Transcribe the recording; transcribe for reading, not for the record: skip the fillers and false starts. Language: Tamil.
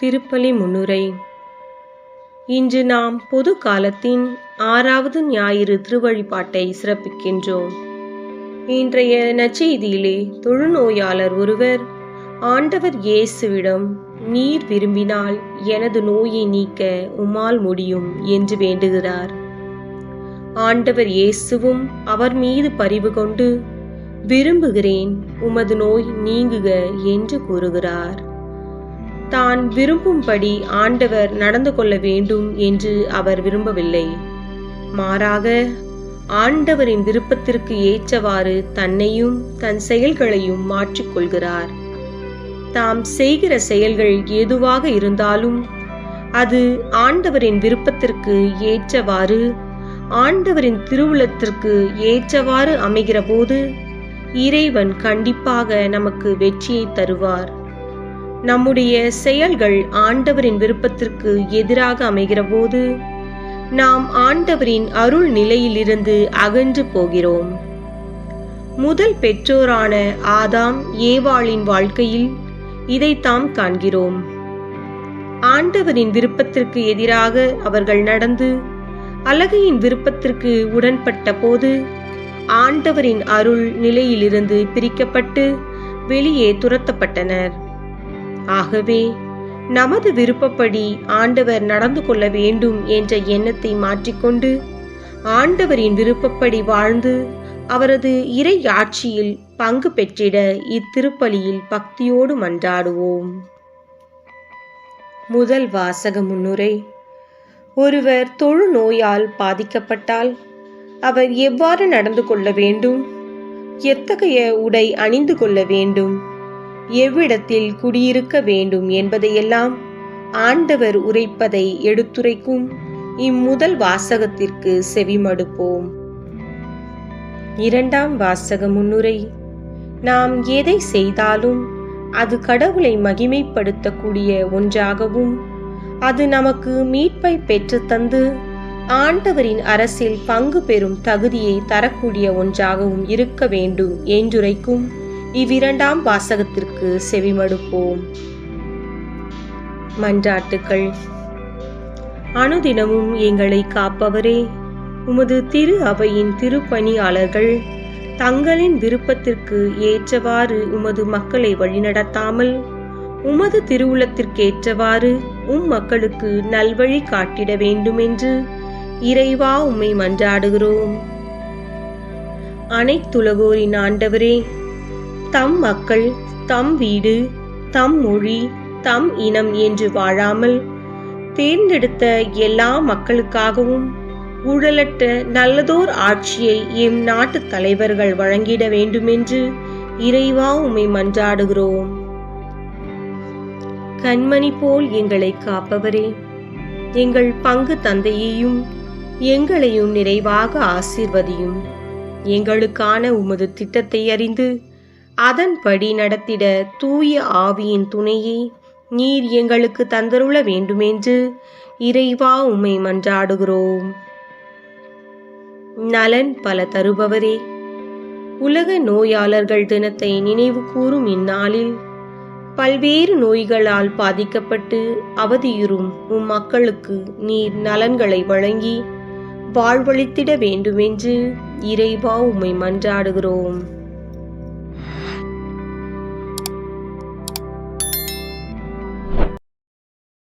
திருப்பலி முன்னுரை. இன்று நாம் பொது காலத்தின் 6வது ஞாயிறு திருவழிபாட்டை சிறப்பிக்கின்றோம். இன்றைய நற்செய்தியிலே தொழுநோயாளர் ஒருவர் ஆண்டவர் இயேசுவிடம், நீர் விரும்பினால் எனது நோயை நீக்க உம்மால் முடியும் என்று வேண்டுகிறார். ஆண்டவர் இயேசுவும் அவர் மீது பரிவு கொண்டு, விரும்புகிறேன், உமது நோய் நீங்குக என்று கூறுகிறார். தான் விரும்பும்படி ஆண்டவர் நடந்து கொள்ள வேண்டும் என்று அவர் விரும்பவில்லை. மாறாக ஆண்டவரின் விருப்பத்திற்கு ஏற்றவாறு தன்னையும் தன் செயல்களையும் மாற்றிக்கொள்கிறார். தாம் செய்கிற செயல்கள் எதுவாக இருந்தாலும் அது ஆண்டவரின் விருப்பத்திற்கு ஏற்றவாறு, ஆண்டவரின் திருவுளத்திற்கு ஏற்றவாறு அமைகிற போது இறைவன் கண்டிப்பாக நமக்கு வெற்றியை தருவார். நம்முடைய செயல்கள் ஆண்டவரின் விருப்பத்திற்கு எதிராக அமைகிற போது நாம் ஆண்டவரின் அருள் நிலையிலிருந்து அகன்று போகிறோம். முதல் பெற்றோரான ஆதாம் ஏவாளின் வாழ்க்கையில் இதை தாம் காண்கிறோம். ஆண்டவரின் விருப்பத்திற்கு எதிராக அவர்கள் நடந்து அலகையின் விருப்பத்திற்கு உடன்பட்ட போது ஆண்டவரின் அருள் நிலையிலிருந்து பிரிக்கப்பட்டு வெளியே துரத்தப்பட்டனர். ஆகவே நமது விருப்பப்படி ஆண்டவர் நடந்து கொள்ள வேண்டும் என்ற எண்ணத்தை மாற்றிக்கொண்டு ஆண்டவரின் விருப்பப்படி வாழ்ந்து அவரது இறை ஆட்சியில் பங்கு பெற்றிட இத்திருப்பலியில் பக்தியோடு மன்றாடுவோம். முதல் வாசக முன்னுரை. ஒருவர் தொழுநோயால் பாதிக்கப்பட்டால் அவர் எவ்வாறு நடந்து கொள்ள வேண்டும், எத்தகைய உடை அணிந்து கொள்ள வேண்டும், எவ்விடத்தில் குடியிருக்க வேண்டும் என்பதையெல்லாம் ஆண்டவர் உரைப்பதை எடுத்துரைக்கும் இம்முதல் வாசகத்திற்கு செவிமடுப்போம். இரண்டாம் வாசக முன்னுரை. நாம் எதை செய்தாலும் அது கடவுளை மகிமைப்படுத்தக்கூடிய ஒன்றாகவும், அது நமக்கு மீட்பை பெற்று தந்து ஆண்டவரின் அரசில் பங்கு பெறும் தகுதியை தரக்கூடிய ஒன்றாகவும் இருக்க வேண்டும் என்றுரைக்கும் இவ்விரண்டாம் வாசகத்திற்கு செவிமடுப்போம். மன்றாட்டுக்கள். அனுதினமும் எங்களை காப்பவரே, உமது திரு அவையின் திருப்பணியாளர்கள் தங்களின் விருப்பத்திற்கு ஏற்றவாறு உமது மக்களை வழிநடத்தாமல் உமது திருவுளத்திற்கேற்றவாறு மக்களுக்கு நல்வழி காட்டிட வேண்டுமென்று இறைவா உம்மை மன்றாடுகிறோம். அனைத்துலகோரின் ஆண்டவரே, தம் மக்கள் தம் வீடு, தம் மொழி, தம் இனம் என்று வாழாமல் தேர்ந்தெடுத்த எல்லா மக்களுக்காகவும் ஊழலற்ற நல்லதோர் ஆட்சியை எம் நாட்டு தலைவர்கள் வழங்கிட வேண்டுமென்று இறைவா உம்மை மன்றாடுகிறோம். கண்மணி போல் எங்களை காப்பவரே, எங்கள் பங்கு தந்தையையும் எங்களையும் நிறைவாக ஆசீர்வதியும். எங்களுக்கான உமது திட்டத்தை அறிந்து அதன்படி நடத்திட தூய ஆவியின் துணையை நீர் எங்களுக்கு தந்தருள வேண்டுமென்று இறைவா உம்மை மன்றாடுகிறோம். நலன் பல தருபவரே, உலக நோயாளர்கள் தினத்தை நினைவு கூறும் இந்நாளில் பல்வேறு நோய்களால் பாதிக்கப்பட்டு அவதியுறும் மக்களுக்கு நீர் நலன்களை வழங்கி வாழ்வளித்திட வேண்டுமென்று இறைவா உம்மை மன்றாடுகிறோம்.